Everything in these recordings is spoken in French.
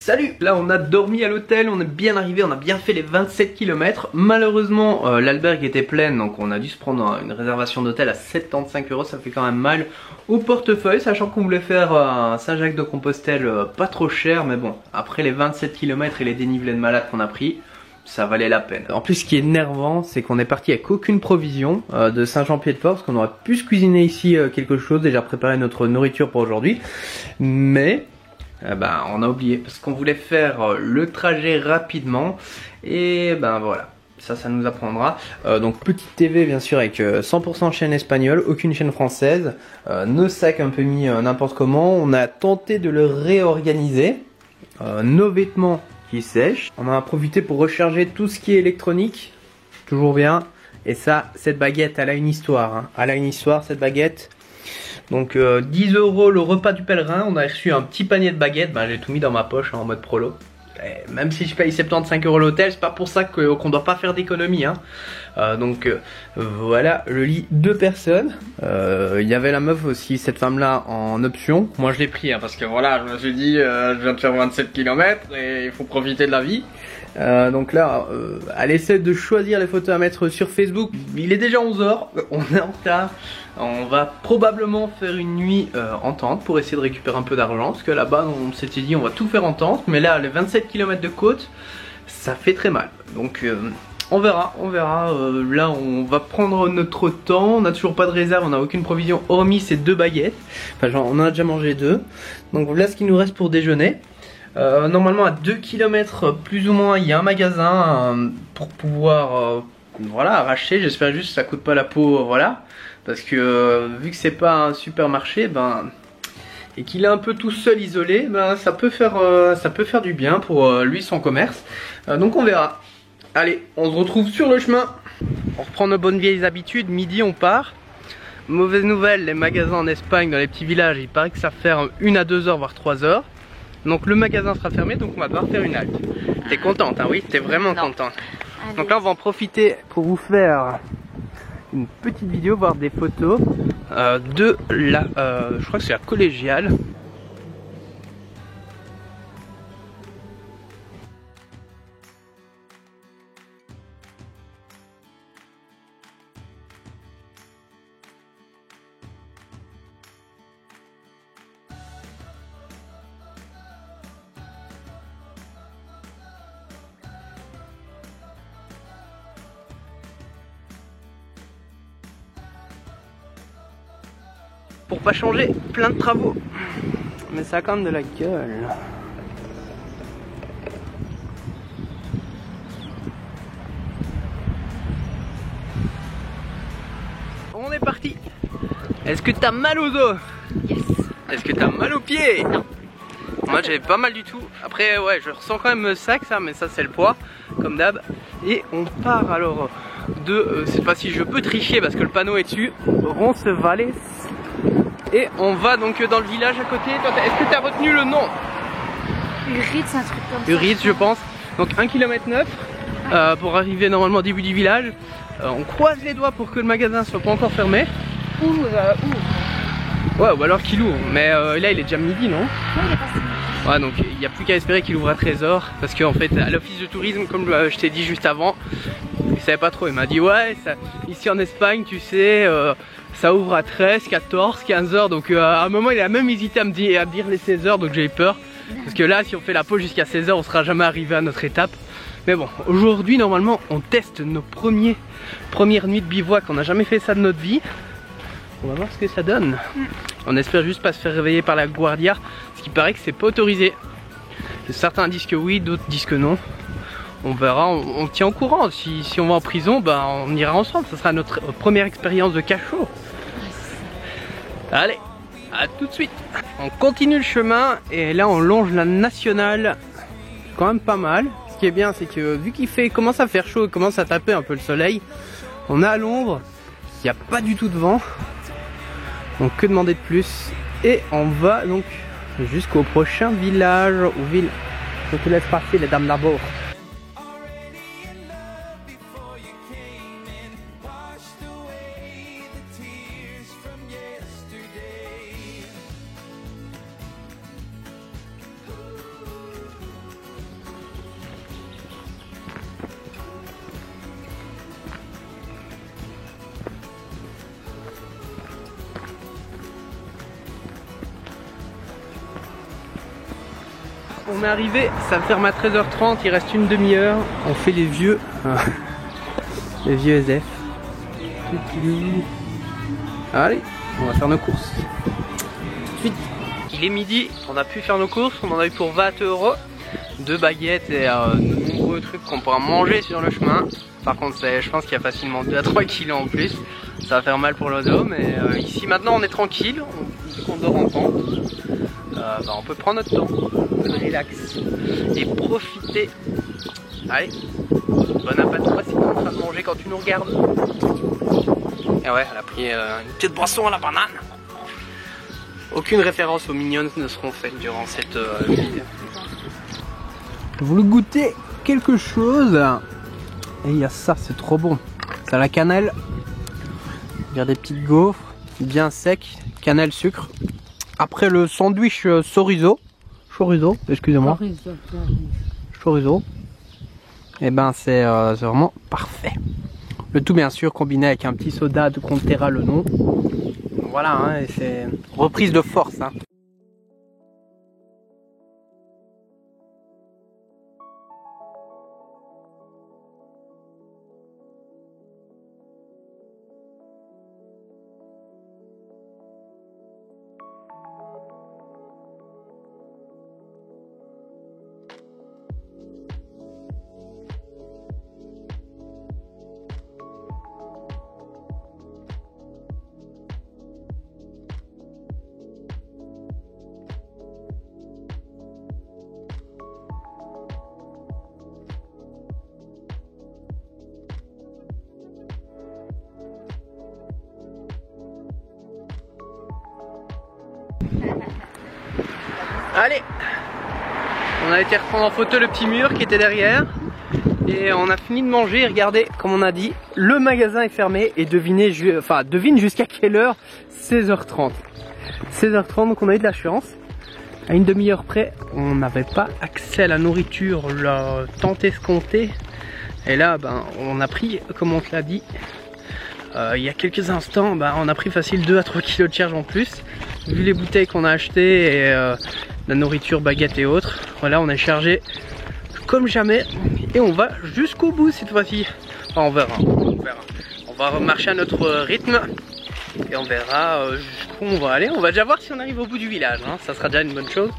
Salut! Là on a dormi à l'hôtel, on est bien arrivé, on a bien fait les 27 km. Malheureusement l'albergue était pleine, donc on a dû se prendre une réservation d'hôtel à 75 €. Ça fait quand même mal au portefeuille, sachant qu'on voulait faire un Saint-Jacques-de-Compostelle pas trop cher. Mais bon, après les 27 km et les dénivelés de malade qu'on a pris, ça valait la peine. En plus, ce qui est énervant, c'est qu'on est parti avec aucune provision de Saint-Jean-Pied-de-Port, parce qu'on aurait pu se cuisiner ici quelque chose, déjà préparer notre nourriture pour aujourd'hui. Mais on a oublié, parce qu'on voulait faire le trajet rapidement. Et voilà, ça nous apprendra. Donc petite TV bien sûr avec 100% chaîne espagnole, aucune chaîne française. Nos sacs un peu mis n'importe comment. On a tenté de le réorganiser. Nos vêtements qui sèche. On en a profité pour recharger tout ce qui est électronique. Toujours bien. Et ça, cette baguette, elle a une histoire. Hein. Elle a une histoire, cette baguette. Donc 10 € le repas du pèlerin. On a reçu un petit panier de baguettes. J'ai tout mis dans ma poche en mode prolo. Et même si je paye 75 € l'hôtel, c'est pas pour ça qu'on doit pas faire d'économie. Hein. Voilà le lit 2 personnes. Il y avait la meuf aussi, cette femme là en option. Moi je l'ai pris parce que voilà, je me suis dit je viens de faire 27 km et il faut profiter de la vie. Donc là elle essaie de choisir les photos à mettre sur Facebook. Il est déjà 11 h, on est en retard. On va probablement faire une nuit en tente pour essayer de récupérer un peu d'argent, parce que là-bas on s'était dit on va tout faire en tente, mais là les 27 km de côte ça fait très mal. Donc on verra. Là on va prendre notre temps, on n'a toujours pas de réserve, on n'a aucune provision hormis ces 2 baguettes. Enfin genre on en a déjà mangé 2. Donc voilà ce qu'il nous reste pour déjeuner. Normalement à 2 km plus ou moins il y a un magasin pour pouvoir voilà, arracher. J'espère juste que ça coûte pas la peau, voilà. Parce que vu que c'est pas un supermarché, et qu'il est un peu tout seul isolé, ça peut faire du bien pour lui son commerce. Donc on verra. Allez, on se retrouve sur le chemin. On reprend nos bonnes vieilles habitudes. Midi on part. Mauvaise nouvelle, les magasins en Espagne dans les petits villages, il paraît que ça ferme 1 à 2 heures voire 3 heures. Donc le magasin sera fermé, donc on va devoir faire une halte. T'es contente, hein? Oui, t'es vraiment contente. Allez. Donc là on va en profiter pour vous faire une petite vidéo, voir des photos de la, je crois que c'est la collégiale. Pour pas changer, plein de travaux. Mais ça a quand même de la gueule. On est parti. Est-ce que t'as mal aux os? Yes. Est-ce que t'as mal aux pieds? Non. Moi j'avais pas mal du tout. Après ouais, je ressens quand même le sac ça, mais ça c'est le poids, comme d'hab. Et on part alors de, cette fois-ci je peux tricher parce que le panneau est dessus, Roncesvalles. Et on va donc dans le village à côté. Est-ce que tu as retenu le nom? Uritz, un truc comme ça. Uritz, je pense. Donc 1,9 km pour arriver normalement au début du village. On croise les doigts pour que le magasin soit pas encore fermé. Ouais, ou alors qu'il ouvre. Mais là il est déjà midi, non? Ouais, il est passé. Ouais, donc il n'y a plus qu'à espérer qu'il ouvre à 13 h. Parce qu'en fait, à l'office de tourisme, comme je t'ai dit juste avant, il savait pas trop. Il m'a dit ouais, ici en Espagne, tu sais, ça ouvre à 13, 14, 15 h. Donc à un moment il a même hésité à me dire les 16 h, donc j'ai eu peur. Parce que là si on fait la pause jusqu'à 16 h, on sera jamais arrivé à notre étape. Mais bon, aujourd'hui normalement on teste nos premières nuits de bivouac. On n'a jamais fait ça de notre vie. On va voir ce que ça donne. On espère juste pas se faire réveiller par la guardia, ce qui paraît que c'est pas autorisé. Certains disent que oui, d'autres disent que non. On verra, on tient au courant. Si on va en prison, on ira ensemble. Ça sera notre première expérience de cachot. Allez, à tout de suite. On continue le chemin et là on longe la nationale. Quand même pas mal. Ce qui est bien, c'est que vu qu'il commence à faire chaud, il commence à taper un peu le soleil, on est à l'ombre, il n'y a pas du tout de vent. Donc que demander de plus? Et on va donc jusqu'au prochain village ou ville. Je te laisse passer les dames d'abord. on est arrivé, ça ferme à 13h30, il reste une demi-heure. On fait les vieux SF. Allez, on va faire nos courses. Tout de suite. Il est midi, on a pu faire nos courses, on en a eu pour 20 €. 2 baguettes et de nombreux trucs qu'on pourra manger sur le chemin. Par contre, je pense qu'il y a facilement 2 à 3 kilos en plus. Ça va faire mal pour le dos, mais ici maintenant on est tranquille, on dort en pente. On peut prendre notre temps, on peut relax et profiter. Allez, bon appétit, voici qu'on est en train de manger quand tu nous regardes. Et ouais, elle a pris une petite boisson à la banane. Aucune référence aux mignonnes ne seront faites durant cette vidéo. Vous voulez goûter quelque chose? Et il y a ça, c'est trop bon. C'est à la cannelle. Il y a des petites gaufres, bien sec, cannelle, sucre. Après le sandwich chorizo, excusez-moi. Chorizo. Et ben c'est vraiment parfait. Le tout bien sûr combiné avec un petit soda de Conterra le nom. Voilà, hein, et c'est reprise de force. Hein. Allez, on a été reprendre en photo le petit mur qui était derrière et on a fini de manger. Regardez, comme on a dit, le magasin est fermé et devine jusqu'à quelle heure? 16h30. 16h30, donc on a eu de la chance. À une demi-heure près, on n'avait pas accès à la nourriture tant escomptée. Et là, on a pris, comme on te l'a dit, il y a quelques instants, on a pris facile 2 à 3 kilos de charge en plus. Vu les bouteilles qu'on a achetées et la nourriture, baguettes et autres, voilà, on est chargé comme jamais et on va jusqu'au bout cette fois-ci. Enfin, on verra. On va marcher à notre rythme et on verra jusqu'où on va aller. On va déjà voir si on arrive au bout du village, hein. Ça sera déjà une bonne chose.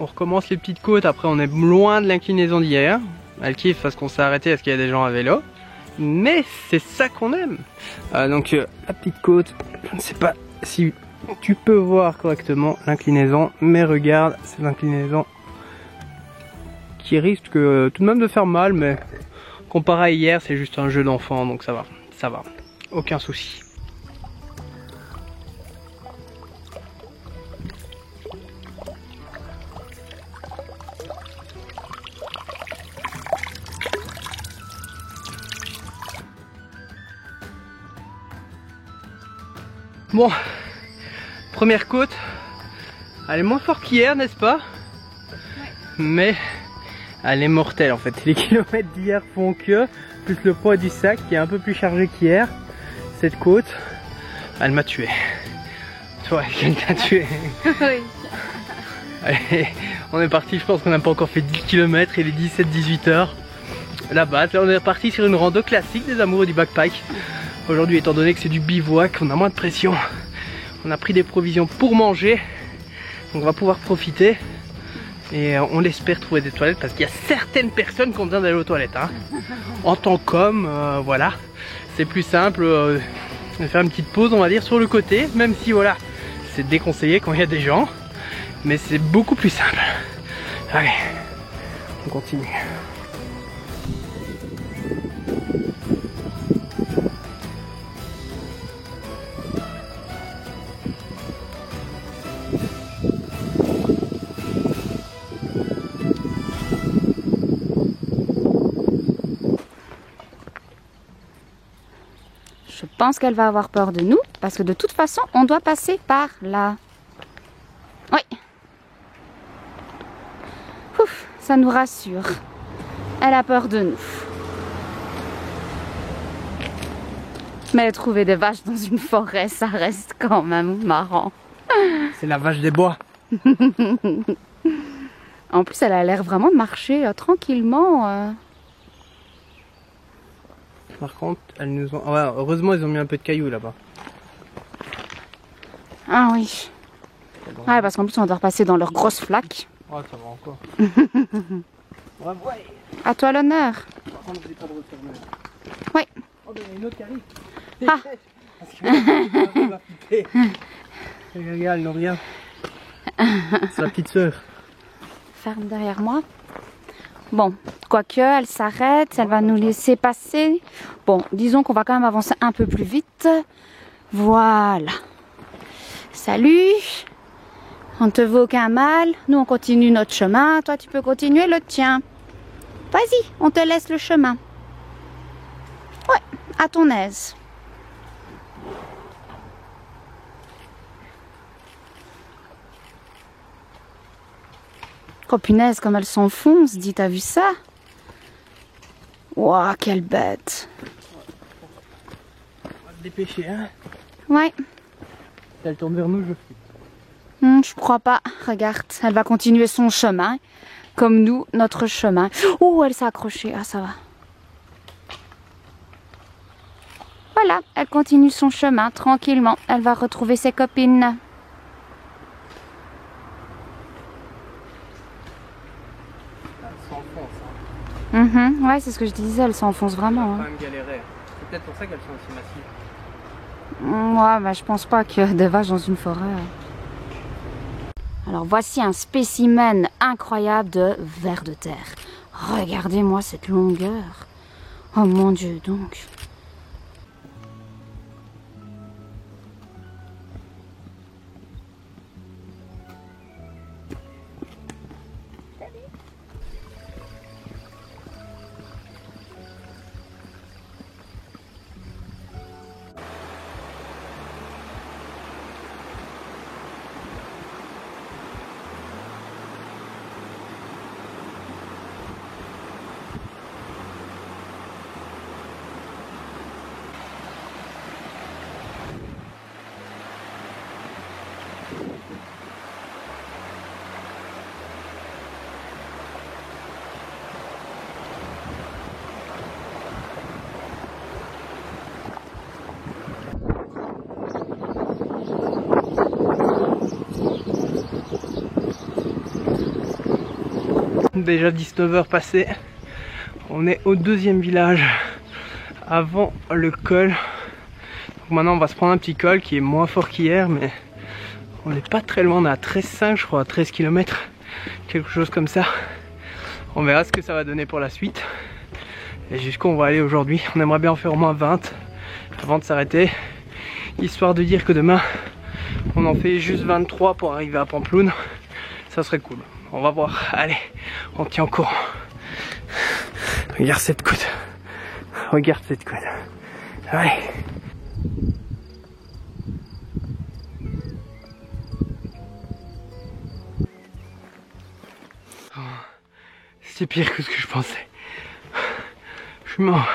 On recommence les petites côtes, après on est loin de l'inclinaison d'hier. Elle kiffe parce qu'on s'est arrêté parce qu'il y a des gens à vélo. Mais c'est ça qu'on aime. Donc la petite côte, je ne sais pas si tu peux voir correctement l'inclinaison, mais regarde, c'est l'inclinaison qui risque tout de même de faire mal, mais comparé à hier, c'est juste un jeu d'enfant, donc ça va, aucun souci. Bon, première côte, elle est moins forte qu'hier, n'est-ce pas? Ouais. Mais elle est mortelle en fait. Les kilomètres d'hier font que, plus le poids du sac qui est un peu plus chargé qu'hier, cette côte, elle m'a tué. Toi, elle t'a tué. Oui. Allez, on est parti, je pense qu'on n'a pas encore fait 10 km, il est 17-18 heures. Là-bas, on est parti sur une rando classique des amoureux du backpack. Aujourd'hui, étant donné que c'est du bivouac, on a moins de pression. On a pris des provisions pour manger, donc on va pouvoir profiter. Et on l'espère trouver des toilettes parce qu'il y a certaines personnes qui ont besoin d'aller aux toilettes. Hein. En tant qu'homme, voilà, c'est plus simple de faire une petite pause, on va dire, sur le côté, même si voilà, c'est déconseillé quand il y a des gens. Mais c'est beaucoup plus simple. Allez, on continue. Je pense qu'elle va avoir peur de nous parce que de toute façon, on doit passer par là. Oui. Ouf, ça nous rassure. Elle a peur de nous. Mais trouver des vaches dans une forêt, ça reste quand même marrant. C'est la vache des bois. En plus, elle a l'air vraiment de marcher tranquillement. Par contre, elles nous ont... Ouais, heureusement, ils ont mis un peu de cailloux là-bas. Ah oui. Ouais, parce qu'en plus, on doit repasser dans leurs grosses flaques. Ouais, ça va encore. Ouais. À toi l'honneur. Par contre, j'ai pas de refermer. Oui. Oh, ben, il y a une autre qui arrive. Ah. Parce que elle va flipper. Regarde, non rien. C'est la petite sœur. Ferme derrière moi. Bon, quoique, elle s'arrête, elle va nous laisser passer. Bon, disons qu'on va quand même avancer un peu plus vite. Voilà. Salut. On ne te veut aucun mal. Nous, on continue notre chemin. Toi, tu peux continuer le tien. Vas-y, on te laisse le chemin. Ouais, à ton aise. Oh punaise, comme elle s'enfonce, dis, t'as vu ça? Ouah, quelle bête. On va se dépêcher, hein. Ouais. Si elle tourne vers nous, je flippe. Je crois pas. Regarde, elle va continuer son chemin. Comme nous, notre chemin. Oh, elle s'est accrochée. Ah, ça va. Voilà, elle continue son chemin tranquillement. Elle va retrouver ses copines. Ouais, c'est ce que je disais, elle s'enfonce vraiment. Elle va quand même galérer. C'est peut-être pour ça qu'elles sont aussi massives. Ouais, bah, je pense pas qu'il y a des vaches dans une forêt. Alors voici un spécimen incroyable de ver de terre. Regardez-moi cette longueur. Oh mon Dieu, donc. Déjà 19h passées, on est au deuxième village avant le col. Donc maintenant on va se prendre un petit col qui est moins fort qu'hier, mais on n'est pas très loin, on est à 13,5 je crois, 13 km, quelque chose comme ça. On verra ce que ça va donner pour la suite et jusqu'où on va aller aujourd'hui. On aimerait bien en faire au moins 20 avant de s'arrêter, histoire de dire que demain on en fait juste 23 pour arriver à Pampelune. Ça serait cool. On va voir. Allez, on tient au courant. Regarde cette côte. Regarde cette côte. Allez. c'est pire que ce que je pensais. Je suis mort.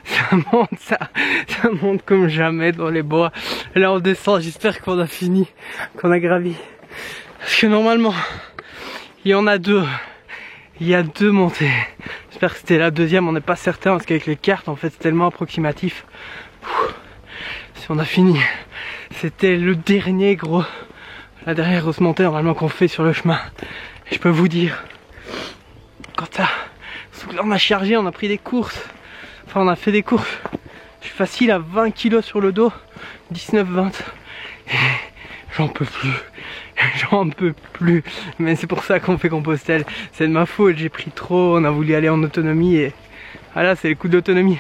Ça monte comme jamais dans les bois. Là on descend, j'espère qu'on a fini, qu'on a gravi. Parce que normalement, il y en a deux. Il y a deux montées. J'espère que c'était la deuxième, on n'est pas certain parce qu'avec les cartes en fait c'est tellement approximatif. Si on a fini, c'était le dernier gros, la dernière grosse montée normalement qu'on fait sur le chemin. Et je peux vous dire, quand on a chargé, on a pris des courses. Enfin on a fait des courses. Je suis facile à 20 kg sur le dos, 19-20. Et j'en peux plus. J'en peux plus. Mais c'est pour ça qu'on fait Compostelle. C'est de ma faute, j'ai pris trop, on a voulu aller en autonomie et voilà, c'est les coups d'autonomie.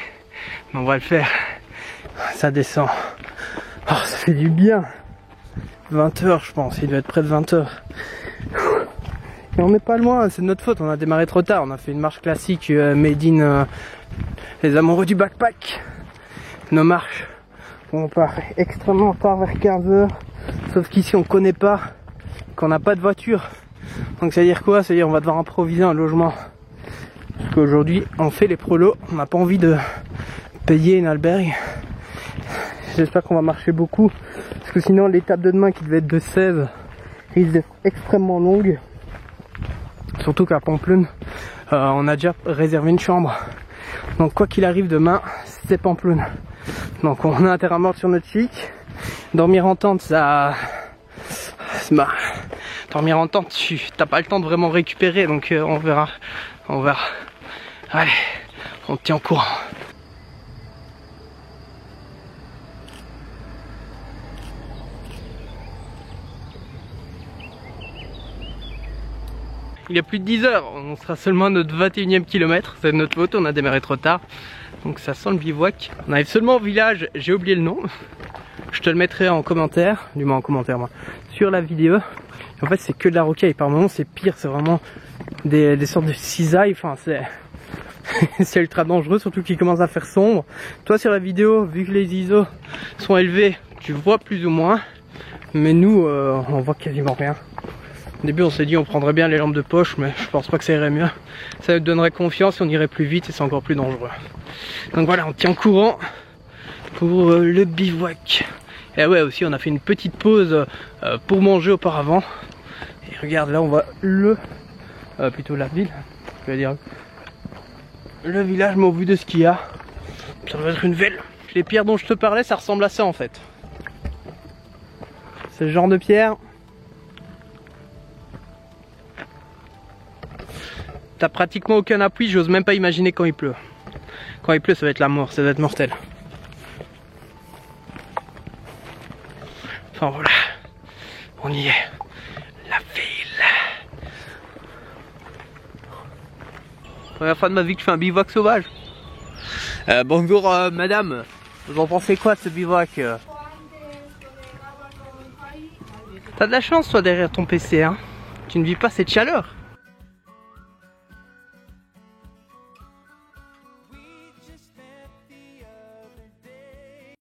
Mais on va le faire. Ça descend. Oh, ça fait du bien. 20 h je pense, il doit être près de 20 h. Et on n'est pas loin, c'est de notre faute, on a démarré trop tard. On a fait une marche classique made in les amoureux du backpack. Nos marches, on part extrêmement tard vers 15 h. Sauf qu'ici on connaît pas, qu'on n'a pas de voiture. Donc ça veut dire quoi? Ça veut dire on va devoir improviser un logement. Parce qu'aujourd'hui on fait les prolos, on n'a pas envie de payer une albergue. J'espère qu'on va marcher beaucoup. Parce que sinon l'étape de demain qui devait être de 16 risque d'être extrêmement longue. Surtout qu'à Pampelune, on a déjà réservé une chambre. Donc quoi qu'il arrive demain, c'est Pampelune. Donc on a un terrain mort sur notre chic. Dormir en tente, ça... Dormir en tente, t'as pas le temps de vraiment récupérer, donc on verra. On verra. Allez, on te tient au courant. Il est plus de 10 h, on sera seulement à notre 21e kilomètre, c'est de notre faute, on a démarré trop tard. Donc ça sent le bivouac. On arrive seulement au village, j'ai oublié le nom. Je te le mettrai en commentaire, du moins en commentaire moi, sur la vidéo. En fait c'est que de la rocaille, par moments c'est pire, c'est vraiment des sortes de cisailles, enfin c'est c'est ultra dangereux, surtout qu'il commence à faire sombre. Toi sur la vidéo, vu que les ISO sont élevés, tu vois plus ou moins, mais nous on voit quasiment rien. Au début on s'est dit on prendrait bien les lampes de poche, mais je pense pas que ça irait mieux. Ça nous donnerait confiance et on irait plus vite et c'est encore plus dangereux. Donc voilà, on tient courant pour le bivouac. Et ouais, aussi on a fait une petite pause pour manger auparavant. Et regarde, là on voit plutôt la ville, je vais dire le village, mais au vu de ce qu'il y a, ça doit être une ville. Les pierres dont je te parlais, ça ressemble à ça en fait. C'est le genre de pierre. T'as pratiquement aucun appui, j'ose même pas imaginer quand il pleut. Quand il pleut, ça va être la mort, ça va être mortel. Enfin voilà, on y est, la ville. Première fois de ma vie que je fais un bivouac sauvage. Bonjour madame, vous en pensez quoi de ce bivouac? T'as de la chance toi derrière ton PC, hein. Tu ne vis pas cette chaleur.